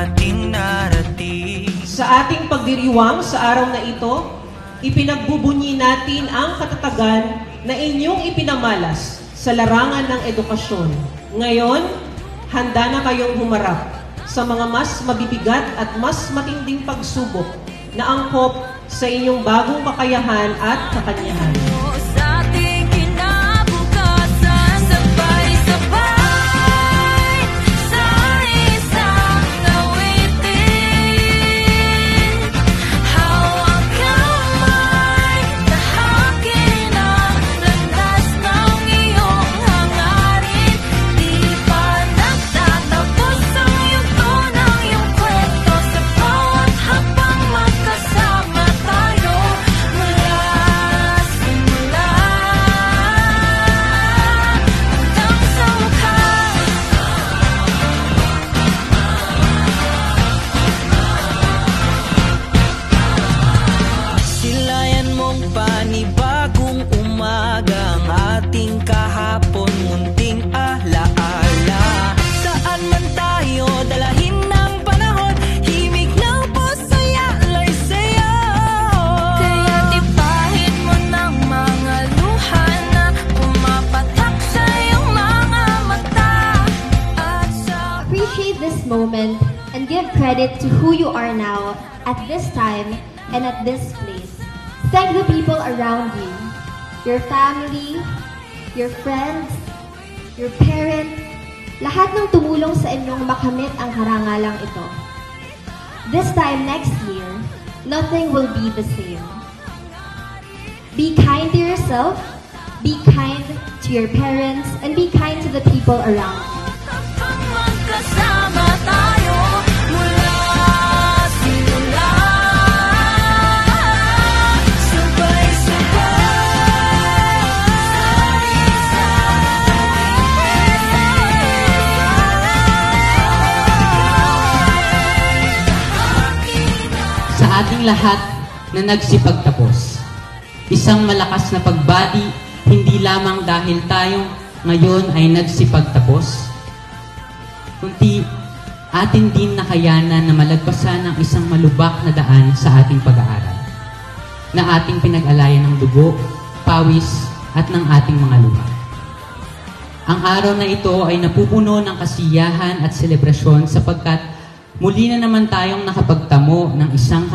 ating narating. Sa ating pagdiriwang sa araw na ito, ipinagbubunyi natin ang katatagan na inyong ipinamalas sa larangan ng edukasyon. Ngayon, handa na kayong humarap sa mga mas mabibigat at mas matinding pagsubok na angkop sa inyong bagong kakayahan at kakanyahan. Panibagong umaga ang ating kahapon, munting alaala. Saan man tayo dalahin ng panahon, himig ng puso yalay sa'yo. Kaya tipahin mo ng mga luha na pumapatak sa iyong mga mata. Appreciate this moment and give credit to who you are now at this time and at this place. Thank the people around you, your family, your friends, your parents, lahat ng tumulong sa inyong makamit ang karangalang ito. This time next year, nothing will be the same. Be kind to yourself, be kind to your parents, and be kind to the people around you. Ating lahat na nagsipagtapos. Isang malakas na pagbati, hindi lamang dahil tayo ngayon ay nagsipagtapos, kundi atin din nakayanan na malagpasan ang isang malubak na daan sa ating pag-aaral, na ating pinag-alayan ng dugo, pawis, at ng ating mga luha. Ang araw na ito ay napupuno ng kasiyahan at selebrasyon sapagkat muli na naman tayong nakapagtamo ng isang